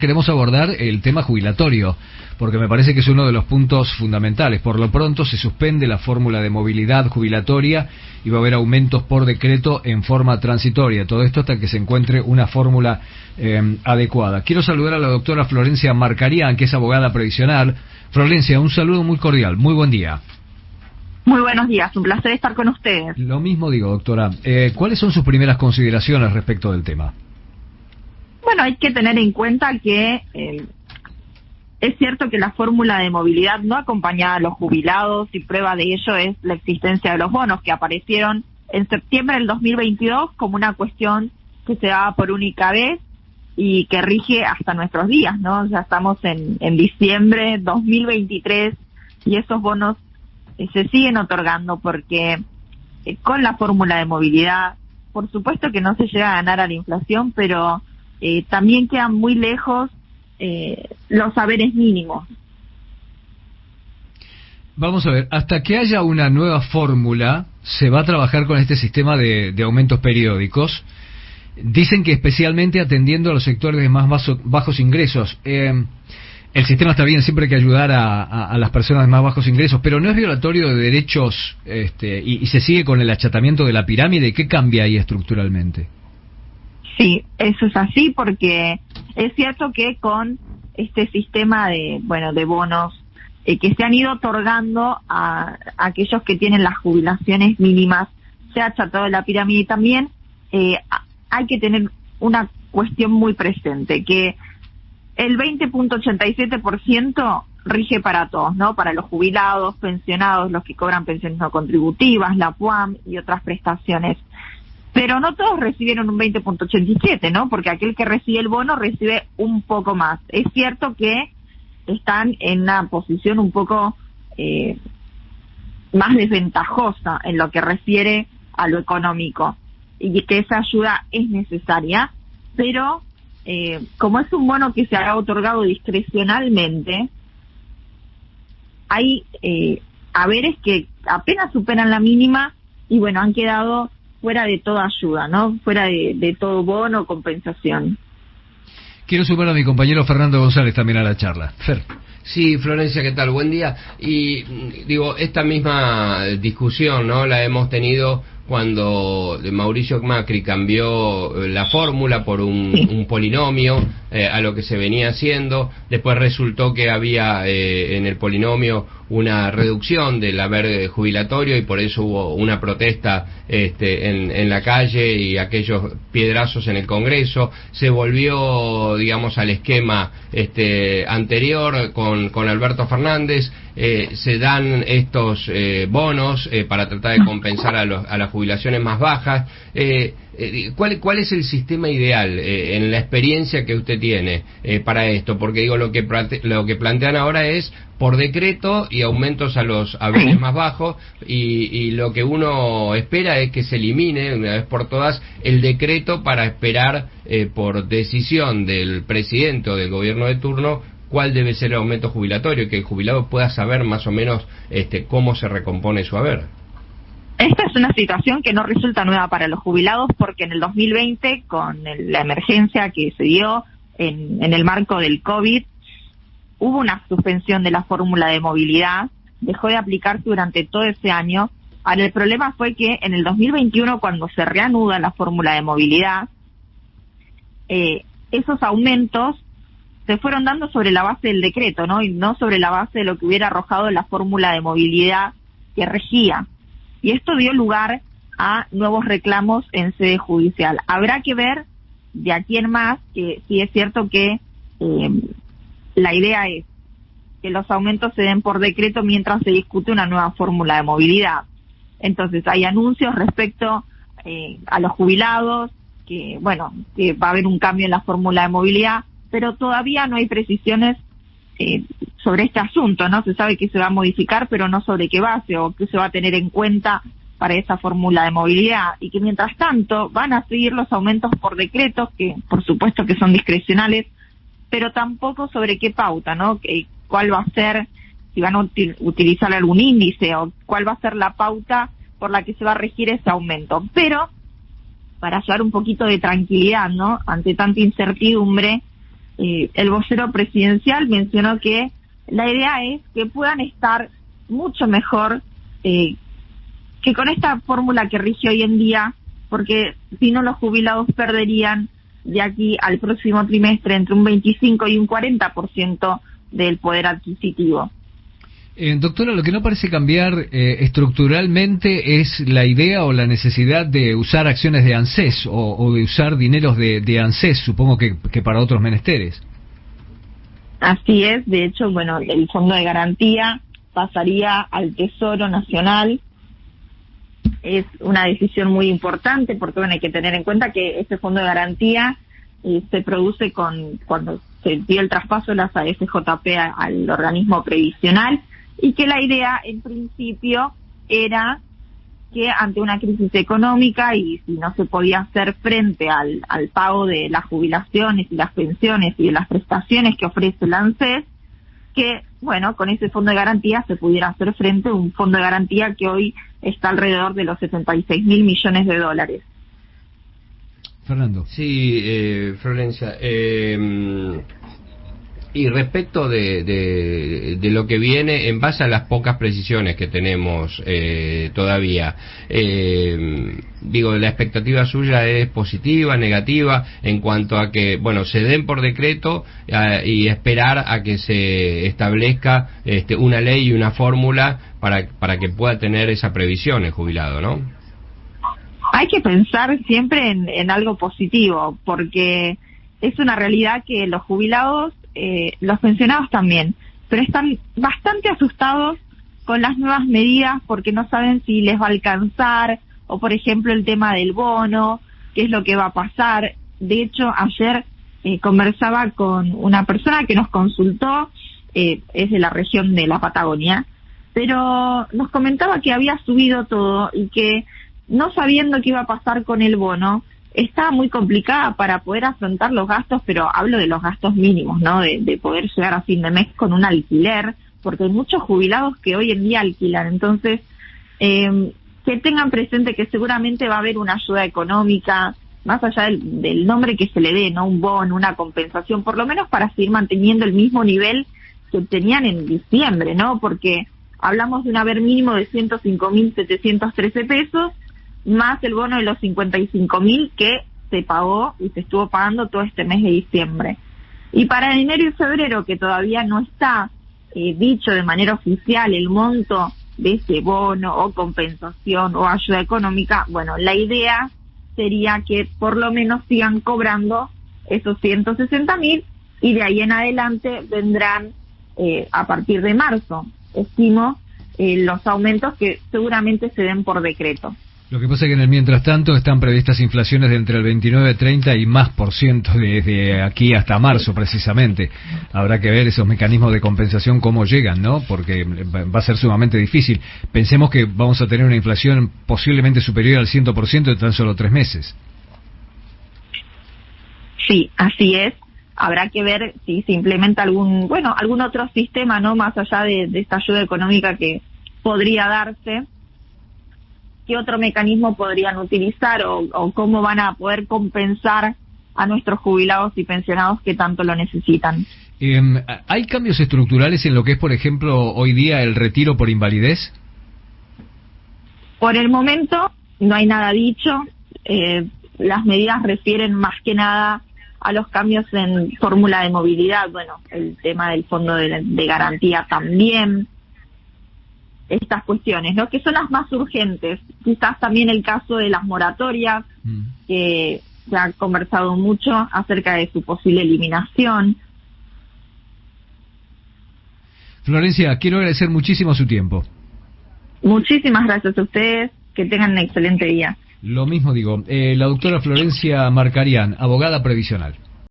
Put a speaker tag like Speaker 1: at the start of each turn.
Speaker 1: Queremos abordar el tema jubilatorio, porque me parece que es uno de los puntos fundamentales. Por lo pronto se suspende la fórmula de movilidad jubilatoria y va a haber aumentos por decreto en forma transitoria. Todo esto hasta que se encuentre una fórmula adecuada. Quiero saludar a la doctora Florencia Marcarián, que es abogada previsional. Florencia, un saludo muy cordial. Muy buen día.
Speaker 2: Muy buenos días, un placer estar con ustedes.
Speaker 1: Lo mismo digo, doctora. ¿Cuáles son sus primeras consideraciones respecto del tema?
Speaker 2: Bueno, hay que tener en cuenta que es cierto que la fórmula de movilidad no acompañaba a los jubilados y prueba de ello es la existencia de los bonos que aparecieron en septiembre del 2022 como una cuestión que se daba por única vez y que rige hasta nuestros días, ¿no? Ya estamos en diciembre 2023 y esos bonos se siguen otorgando porque con la fórmula de movilidad, por supuesto que no se llega a ganar a la inflación, pero también quedan muy lejos los saberes mínimos.
Speaker 1: Vamos a ver, hasta que haya una nueva fórmula, se va a trabajar con este sistema de aumentos periódicos. Dicen que especialmente atendiendo a los sectores de más bajos ingresos. El sistema está bien, siempre hay que ayudar a las personas de más bajos ingresos, pero no es violatorio de derechos y se sigue con el achatamiento de la pirámide. ¿Qué cambia ahí estructuralmente?
Speaker 2: Sí, eso es así porque es cierto que con este sistema de bonos que se han ido otorgando a aquellos que tienen las jubilaciones mínimas, se ha achatado la pirámide y también hay que tener una cuestión muy presente, que el 20.87% rige para todos, ¿no? Para los jubilados, pensionados, los que cobran pensiones no contributivas, la PUAM y otras prestaciones. Pero no todos recibieron un 20.87, ¿no? Porque aquel que recibe el bono recibe un poco más. Es cierto que están en una posición un poco más desventajosa en lo que refiere a lo económico y que esa ayuda es necesaria, pero como es un bono que se ha otorgado discrecionalmente, hay haberes que apenas superan la mínima y bueno, han quedado fuera de toda ayuda, ¿no? Fuera de todo bono o compensación.
Speaker 1: Quiero sumar a mi compañero Fernando González también a la charla. Fer.
Speaker 3: Sí, Florencia, ¿qué tal? Buen día. Y digo, esta misma discusión, ¿no? La hemos tenido cuando Mauricio Macri cambió la fórmula por un polinomio a lo que se venía haciendo. Después resultó que había en el polinomio una reducción del haber jubilatorio y por eso hubo una protesta en la calle y aquellos piedrazos en el Congreso. Se volvió, digamos, al esquema anterior con Alberto Fernández. Se dan estos bonos para tratar de compensar a las jubilaciones más bajas. ¿Cuál es el sistema ideal en la experiencia que usted tiene para esto? Porque digo, lo que plantean ahora es por decreto y aumentos a los haberes más bajos y lo que uno espera es que se elimine una vez por todas el decreto para esperar por decisión del presidente o del gobierno de turno cuál debe ser el aumento jubilatorio y que el jubilado pueda saber más o menos cómo se recompone su haber.
Speaker 2: Esta es una situación que no resulta nueva para los jubilados porque en el 2020, con la emergencia que se dio en el marco del COVID, hubo una suspensión de la fórmula de movilidad, dejó de aplicarse durante todo ese año. Ahora, el problema fue que en el 2021, cuando se reanuda la fórmula de movilidad, esos aumentos se fueron dando sobre la base del decreto, ¿no? Y no sobre la base de lo que hubiera arrojado la fórmula de movilidad que regía. Y esto dio lugar a nuevos reclamos en sede judicial. Habrá que ver de aquí en más que sí es cierto que la idea es que los aumentos se den por decreto mientras se discute una nueva fórmula de movilidad. Entonces hay anuncios respecto a los jubilados, que bueno, que va a haber un cambio en la fórmula de movilidad, pero todavía no hay precisiones sobre este asunto, ¿no? Se sabe que se va a modificar, pero no sobre qué base o qué se va a tener en cuenta para esa fórmula de movilidad, y que mientras tanto van a seguir los aumentos por decretos, que por supuesto que son discrecionales, pero tampoco sobre qué pauta, ¿no? Cuál va a ser, si van a utilizar algún índice o cuál va a ser la pauta por la que se va a regir ese aumento. Pero para llevar un poquito de tranquilidad, ¿no? Ante tanta incertidumbre, el vocero presidencial mencionó que la idea es que puedan estar mucho mejor que con esta fórmula que rige hoy en día, porque si no los jubilados perderían de aquí al próximo trimestre entre un 25 y un 40% del poder adquisitivo.
Speaker 1: Doctora, lo que no parece cambiar estructuralmente es la idea o la necesidad de usar acciones de ANSES o de usar dineros de ANSES, supongo que para otros menesteres.
Speaker 2: Así es, de hecho, bueno, el fondo de garantía pasaría al Tesoro Nacional. Es una decisión muy importante porque, bueno, hay que tener en cuenta que este fondo de garantía se produce cuando se dio el traspaso de las AFJP al organismo previsional, y que la idea en principio era que ante una crisis económica y si no se podía hacer frente al pago de las jubilaciones y las pensiones y de las prestaciones que ofrece el ANSES, que, bueno, con ese fondo de garantía se pudiera hacer frente a un fondo de garantía que hoy está alrededor de los 76.000 millones de dólares.
Speaker 1: Fernando.
Speaker 3: Sí, Florencia, y respecto de lo que viene, en base a las pocas precisiones que tenemos todavía, la expectativa suya es positiva, negativa, en cuanto a que, bueno, se den por decreto y esperar a que se establezca una ley y una fórmula para que pueda tener esa previsión el jubilado, ¿no?
Speaker 2: Hay que pensar siempre en algo positivo, porque es una realidad que los jubilados, los pensionados también, pero están bastante asustados con las nuevas medidas porque no saben si les va a alcanzar, o por ejemplo el tema del bono, qué es lo que va a pasar. De hecho, ayer conversaba con una persona que nos consultó, es de la región de la Patagonia, pero nos comentaba que había subido todo y que, no sabiendo qué iba a pasar con el bono, estaba muy complicada para poder afrontar los gastos, pero hablo de los gastos mínimos, ¿no? De poder llegar a fin de mes con un alquiler, porque hay muchos jubilados que hoy en día alquilan. Entonces, que tengan presente que seguramente va a haber una ayuda económica, más allá del nombre que se le dé, ¿no? Un bono, una compensación, por lo menos para seguir manteniendo el mismo nivel que tenían en diciembre, ¿no? Porque hablamos de un haber mínimo de 105.713 pesos, más el bono de los 55.000 que se pagó y se estuvo pagando todo este mes de diciembre. Y para enero y febrero, que todavía no está dicho de manera oficial el monto de ese bono o compensación o ayuda económica, bueno, la idea sería que por lo menos sigan cobrando esos 160.000 y de ahí en adelante vendrán a partir de marzo, estimo, los aumentos que seguramente se den por decreto.
Speaker 1: Lo que pasa es que en el mientras tanto están previstas inflaciones de entre el 29, 30 y más por ciento desde aquí hasta marzo precisamente. Habrá que ver esos mecanismos de compensación cómo llegan, ¿no? Porque va a ser sumamente difícil. Pensemos que vamos a tener una inflación posiblemente superior al 100% en tan solo 3 meses.
Speaker 2: Sí, así es. Habrá que ver si se implementa algún otro sistema, ¿no? Más allá de esta ayuda económica que podría darse. ¿Qué otro mecanismo podrían utilizar o cómo van a poder compensar a nuestros jubilados y pensionados que tanto lo necesitan?
Speaker 1: ¿Hay cambios estructurales en lo que es, por ejemplo, hoy día el retiro por invalidez?
Speaker 2: Por el momento no hay nada dicho. Las medidas refieren más que nada a los cambios en fórmula de movilidad. Bueno, el tema del fondo de garantía también. Estas cuestiones, ¿no? Que son las más urgentes. Quizás también el caso de las moratorias, que se ha conversado mucho acerca de su posible eliminación.
Speaker 1: Florencia, quiero agradecer muchísimo su tiempo.
Speaker 2: Muchísimas gracias a ustedes, que tengan un excelente día.
Speaker 1: Lo mismo digo, la doctora Florencia Marcarián, abogada previsional.